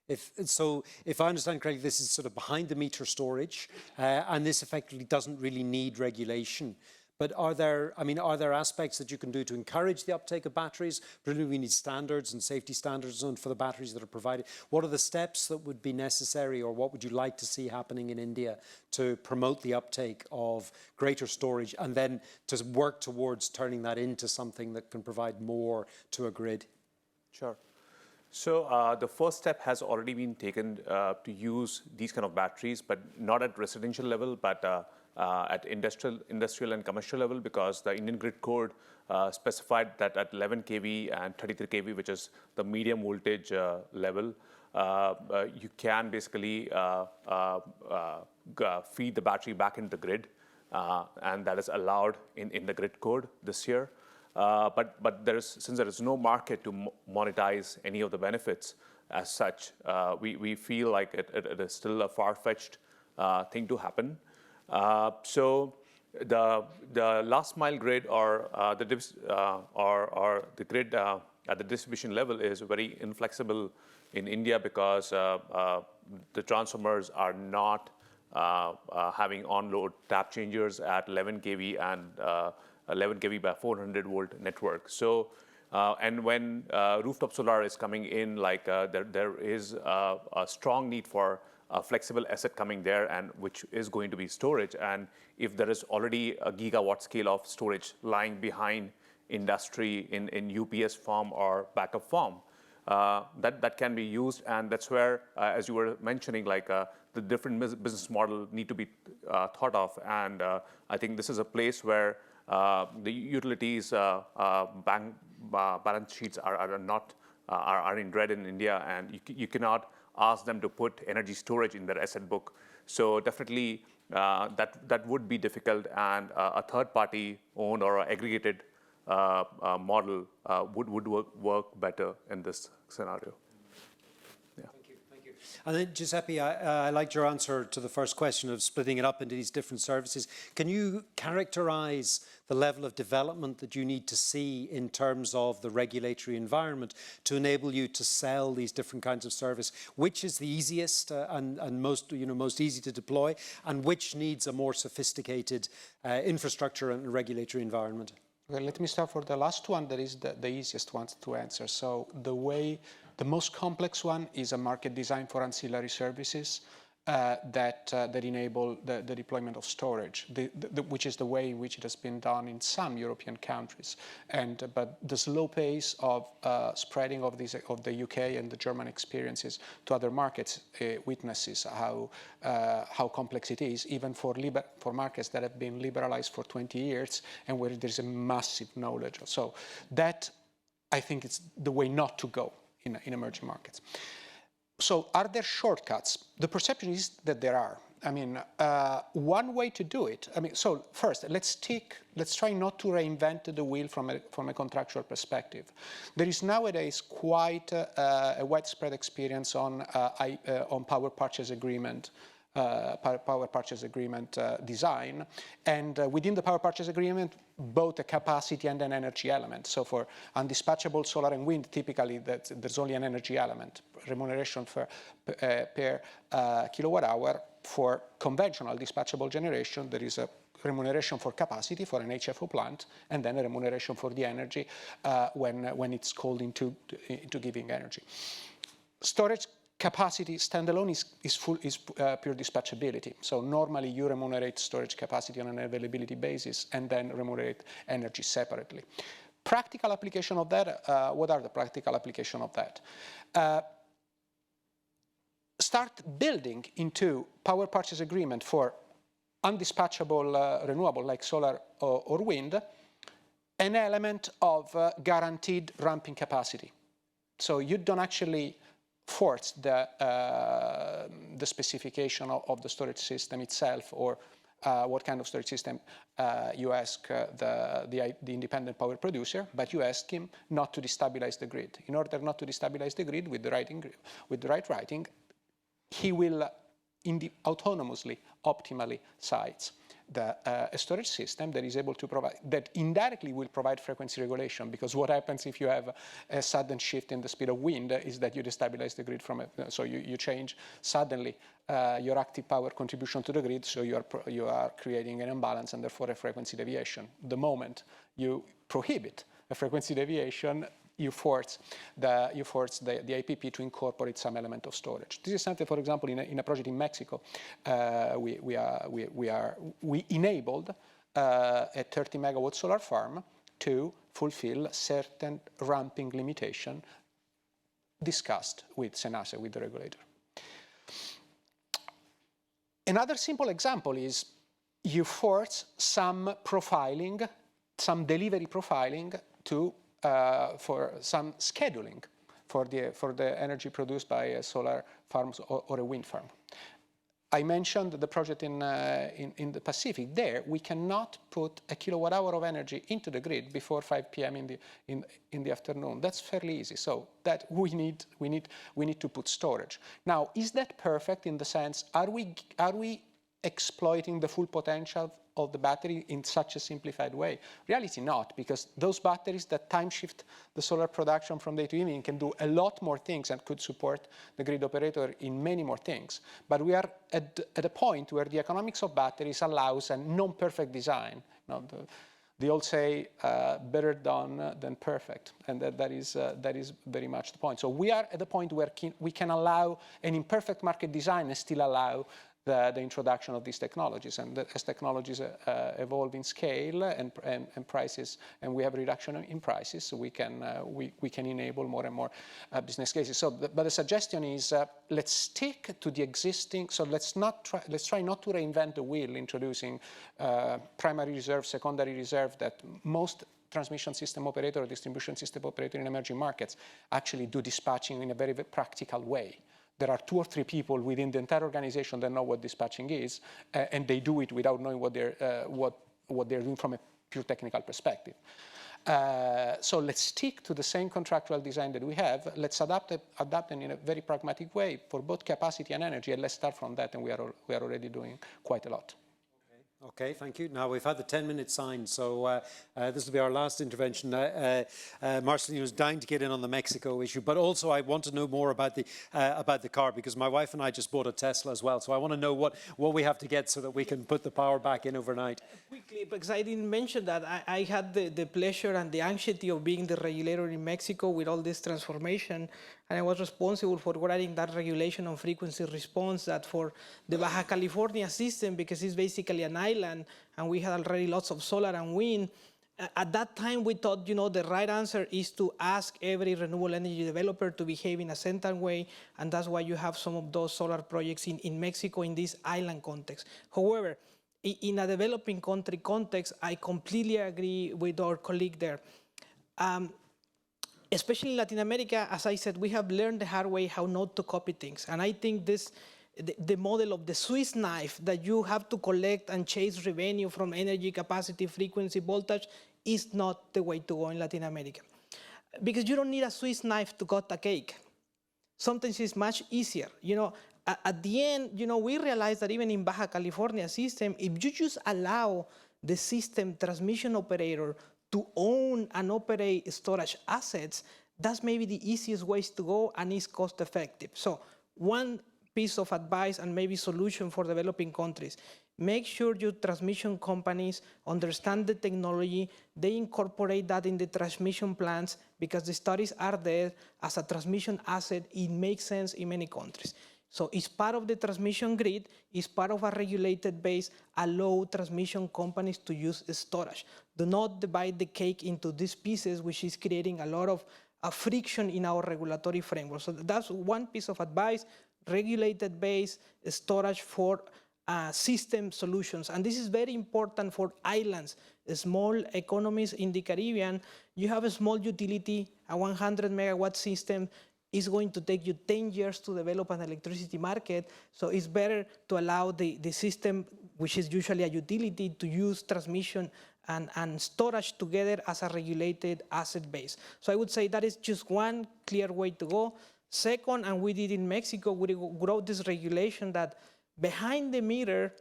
If I understand correctly, this is sort of behind the meter storage, and this effectively doesn't really need regulation. But are there aspects that you can do to encourage the uptake of batteries? Presumably we need standards and safety standards for the batteries that are provided. What are the steps that would be necessary, or what would you like to see happening in India to promote the uptake of greater storage and then to work towards turning that into something that can provide more to a grid? Sure. So the first step has already been taken to use these kind of batteries, but not at residential level, but at industrial and commercial level, because the Indian grid code specified that at 11 kV and 33 kV, which is the medium voltage level, you can basically feed the battery back into the grid, and that is allowed in the grid code this year. But since there is no market to monetize any of the benefits as such, we feel like it is still a far-fetched thing to happen. So the last mile grid or the grid at the distribution level is very inflexible in India, because the transformers are not having on-load tap changers at 11 kV and 11 kV by 400 volt network. So, and when rooftop solar is coming in, like there is a strong need for a flexible asset coming there, and which is going to be storage. And if there is already a gigawatt scale of storage lying behind industry in UPS form or backup form, that can be used. And that's where, as you were mentioning, like the different business model need to be thought of. And I think this is a place where the utilities balance sheets are in red in India, and you cannot ask them to put energy storage in their asset book. So definitely that would be difficult, and a third-party owned or aggregated model would work better in this scenario. And then, Giuseppe, I liked your answer to the first question of splitting it up into these different services. Can you characterize the level of development that you need to see in terms of the regulatory environment to enable you to sell these different kinds of service? Which is the easiest and most easy to deploy, and which needs a more sophisticated infrastructure and regulatory environment? Well, let me start for the last one. That is the easiest one to answer. So the most complex one is a market design for ancillary services that enable the deployment of storage, which is the way in which it has been done in some European countries. But the slow pace of spreading of the UK and the German experiences to other markets witnesses how complex it is, even for markets that have been liberalized for 20 years and where there's a massive knowledge. So that, I think, it's the way not to go in emerging markets. So are there shortcuts? The perception is that there are. I mean, one way to do it, so first, let's try not to reinvent the wheel from a contractual perspective. There is nowadays quite a widespread experience on power purchase agreement design, and within the power purchase agreement, both a capacity and an energy element. So for undispatchable solar and wind, typically there's only an energy element, remuneration per kilowatt hour. For conventional dispatchable generation, there is a remuneration for capacity for an HFO plant, and then a remuneration for the energy when it's called into giving energy. Storage capacity standalone is pure dispatchability. So normally you remunerate storage capacity on an availability basis and then remunerate energy separately. Practical application of that, what are the practical application of that? Start building into power purchase agreement for undispatchable renewable like solar or wind an element of guaranteed ramping capacity. So you don't actually force the specification of the storage system itself, or what kind of storage system you ask the independent power producer, but you ask him not to destabilize the grid. In order not to destabilize the grid with the right writing, he will autonomously, optimally size a storage system that is able to provide, that indirectly will provide frequency regulation, because what happens if you have a sudden shift in the speed of wind is that you destabilize the grid so you change suddenly your active power contribution to the grid, so you are creating an imbalance and therefore a frequency deviation. The moment you prohibit a frequency deviation, you force the IPP to incorporate some element of storage. This is something, for example, in a project in Mexico, we enabled a 30 megawatt solar farm to fulfill certain ramping limitation discussed with SENACE, with the regulator. Another simple example is you force some profiling, some delivery profiling for some scheduling for the energy produced by a solar farm or a wind farm. I mentioned the project in the Pacific. There, we cannot put a kilowatt hour of energy into the grid before 5 p.m. in the afternoon. That's fairly easy. So that we need to put storage. Now, is that perfect in the sense, are we exploiting the full potential of the battery in such a simplified way? Reality not, because those batteries that time shift the solar production from day to evening can do a lot more things and could support the grid operator in many more things. But we are at a point where the economics of batteries allows a non-perfect design. They all say better done than perfect, and that is very much the point. So we are at the point where we can allow an imperfect market design and still allow the introduction of these technologies. And as technologies evolve in scale and prices, and we have a reduction in prices, so we can enable more and more business cases. So, but the suggestion is let's stick to the existing. So let's try not to reinvent the wheel, introducing primary reserve, secondary reserve that most transmission system operator or distribution system operator in emerging markets actually do dispatching in a very, very practical way. There are 2 or 3 people within the entire organization that know what dispatching is, and they do it without knowing what they're doing from a pure technical perspective. So let's stick to the same contractual design that we have. Let's adapt it in a very pragmatic way for both capacity and energy, and let's start from that, and we are already doing quite a lot. Okay, thank you. Now, we've had the 10-minute sign, so this will be our last intervention. Marcelino is dying to get in on the Mexico issue, but also I want to know more about the car, because my wife and I just bought a Tesla as well, so I want to know what we have to get so that we can put the power back in overnight. Quickly, because I didn't mention that, I had the pleasure and the anxiety of being the regulator in Mexico with all this transformation, and I was responsible for writing that regulation on frequency response that for the Baja California system, because it's basically an island, and we had already lots of solar and wind. At that time, we thought, the right answer is to ask every renewable energy developer to behave in a certain way, and that's why you have some of those solar projects in Mexico in this island context. However, in a developing country context, I completely agree with our colleague there. Especially in Latin America, as I said, we have learned the hard way how not to copy things. And I think the model of the Swiss knife, that you have to collect and chase revenue from energy, capacity, frequency, voltage, is not the way to go in Latin America. Because you don't need a Swiss knife to cut a cake. Sometimes it's much easier. At the end, we realize that even in Baja California system, if you just allow the system transmission operator to own and operate storage assets, that's maybe the easiest ways to go and is cost effective. So one piece of advice and maybe solution for developing countries, make sure your transmission companies understand the technology, they incorporate that in the transmission plans, because the studies are there as a transmission asset. It makes sense in many countries. So it's part of the transmission grid, it's part of a regulated base, allow transmission companies to use storage. Do not divide the cake into these pieces, which is creating a lot of friction in our regulatory framework. So that's one piece of advice, regulated base, storage for system solutions. And this is very important for islands, small economies in the Caribbean. You have a small utility, a 100 megawatt system is going to take you 10 years to develop an electricity market. So it's better to allow the system, which is usually a utility, to use transmission and storage together as a regulated asset base. So I would say that is just one clear way to go. Second, and we did in Mexico, we wrote this regulation that behind the meter,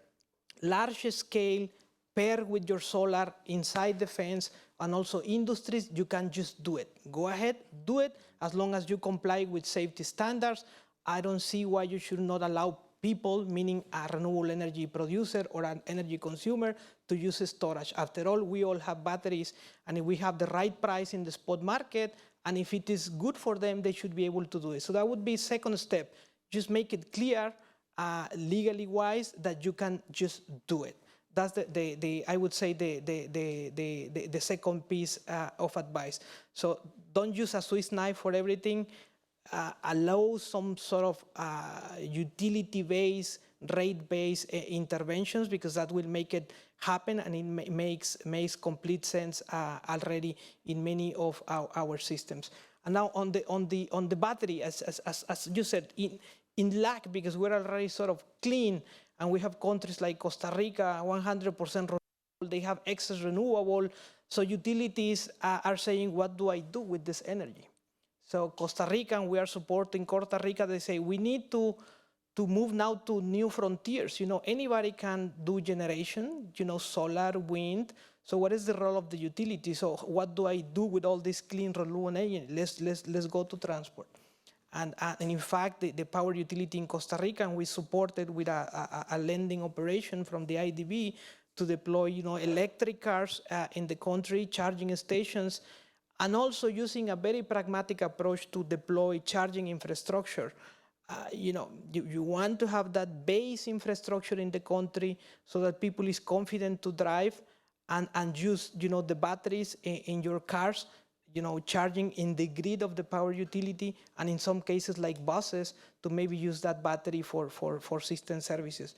large scale, paired with your solar inside the fence, and also industries, you can just do it. Go ahead, do it, as long as you comply with safety standards. I don't see why you should not allow people, meaning a renewable energy producer or an energy consumer, to use storage. After all, we all have batteries, and if we have the right price in the spot market, and if it is good for them, they should be able to do it. So that would be second step. Just make it clear, legally wise, that you can just do it. That's I would say the second piece of advice. So don't use a Swiss knife for everything. Allow some sort of utility-based, rate-based interventions, because that will make it happen, and it makes complete sense already in many of our systems. And now on the battery, as you said, in lack, because we're already sort of clean, and we have countries like Costa Rica, 100% renewable, they have excess renewable. So utilities are saying, what do I do with this energy? So Costa Rica, and we are supporting Costa Rica, they say, we need to move now to new frontiers. Anybody can do generation, solar, wind. So what is the role of the utility? So what do I do with all this clean renewable energy? Let's go to transport. And in fact, the power utility in Costa Rica, and we supported with a lending operation from the IDB to deploy, electric cars in the country, charging stations, and also using a very pragmatic approach to deploy charging infrastructure. You want to have that base infrastructure in the country so that people is confident to drive and use, the batteries in your cars, charging in the grid of the power utility, and in some cases like buses, to maybe use that battery for system services.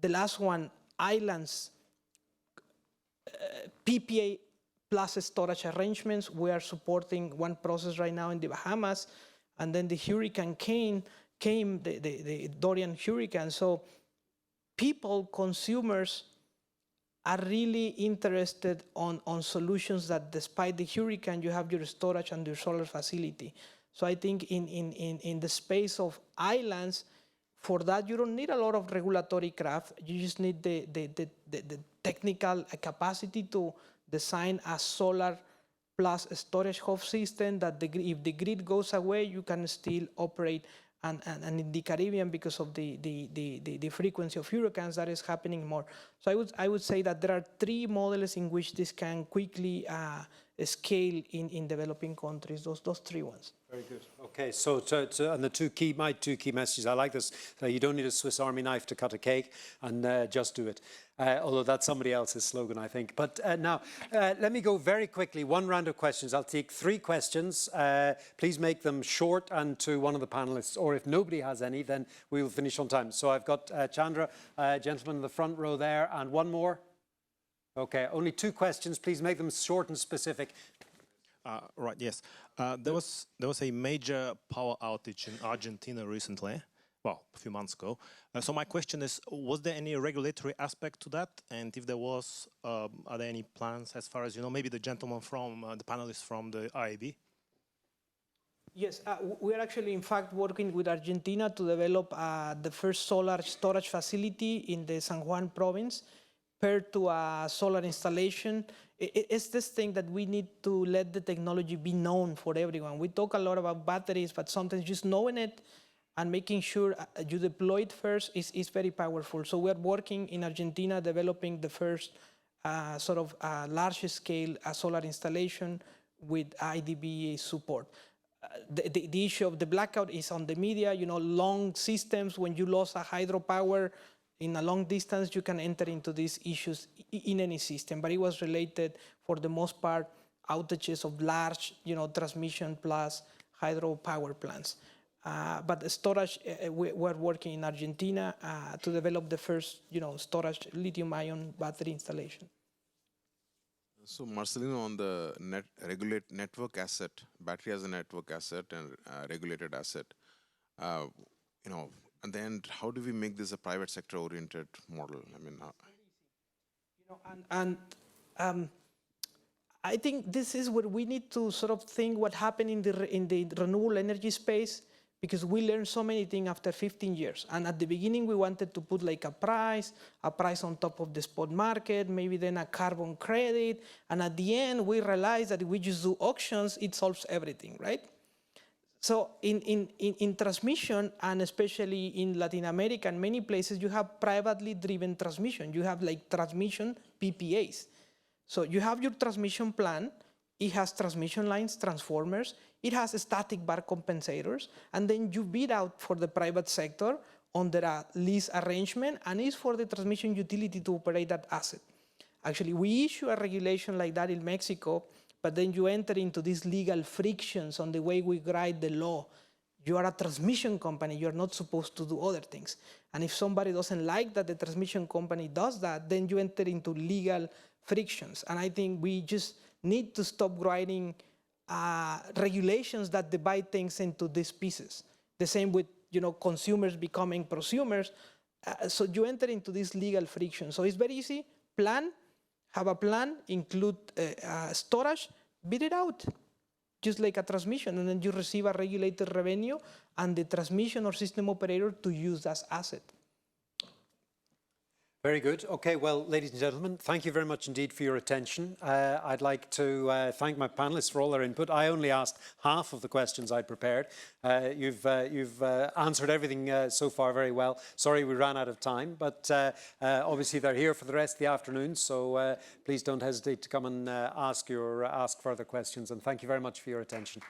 The last one, islands, PPA plus storage arrangements. We are supporting one process right now in the Bahamas, and then the hurricane came, the Dorian hurricane. So people, consumers, are really interested on solutions that despite the hurricane, you have your storage and your solar facility. So I think in the space of islands, for that, you don't need a lot of regulatory craft. You just need the technical capacity to design a solar plus storage hub system that if the grid goes away, you can still operate. And in the Caribbean, because of the frequency of hurricanes, that is happening more. So I would say that there are three models in which this can quickly scale in developing countries, those three ones. Very good. Okay, so and my two key messages, I like this, you don't need a Swiss Army knife to cut a cake, and just do it. Although that's somebody else's slogan, I think. But now, let me go very quickly, one round of questions. I'll take 3 questions. Please make them short and to one of the panelists, or if nobody has any, then we'll finish on time. So I've got Chandra, gentleman in the front row there, and one more. Okay, only 2 questions. Please make them short and specific. Right, yes. There was a major power outage in Argentina recently, well, a few months ago. So my question is, was there any regulatory aspect to that? And if there was, are there any plans as far as, maybe the gentleman from, the panelist from the IAB? Yes, we are actually, in fact, working with Argentina to develop the first solar storage facility in the San Juan province, paired to a solar installation. It's this thing that we need to let the technology be known for everyone. We talk a lot about batteries, but sometimes just knowing it and making sure you deploy it first is very powerful. So we're working in Argentina developing the first large-scale solar installation with IDB support. The issue of the blackout is on the media, long systems. When you lost a hydropower in a long distance, you can enter into these issues in any system. But it was related, for the most part, outages of large, transmission plus hydropower plants. But the storage, we're working in Argentina to develop the first, storage lithium-ion battery installation. So Marcelino, on the regulate network asset, battery as a network asset and regulated asset, you know, and then how do we make this a private sector oriented model? I mean, I think this is where we need to sort of think what happened in the renewable energy space, because we learned so many things after 15 years. And at the beginning, we wanted to put like a price on top of the spot market, maybe then a carbon credit. And at the end, we realized that if we just do auctions, it solves everything, right? So in transmission, and especially in Latin America and many places, you have privately driven transmission. You have like transmission PPAs. So you have your transmission plan, it has transmission lines, transformers, it has static bar compensators, and then you bid out for the private sector under a lease arrangement, and it's for the transmission utility to operate that asset. Actually, we issue a regulation like that in Mexico, but then you enter into these legal frictions on the way we write the law. You are a transmission company, you're not supposed to do other things. And if somebody doesn't like that the transmission company does that, then you enter into legal frictions. And I think we just need to stop writing regulations that divide things into these pieces. The same with consumers becoming prosumers. So you enter into this legal friction. So it's very easy. Have a plan, include storage, bid it out, just like a transmission, and then you receive a regulated revenue and the transmission or system operator to use that asset. Very good. Okay, well, ladies and gentlemen, thank you very much indeed for your attention. I'd like to thank my panelists for all their input. I only asked half of the questions I'd prepared. You've answered everything so far very well. Sorry we ran out of time, but obviously they're here for the rest of the afternoon, so please don't hesitate to come and ask further questions, and thank you very much for your attention.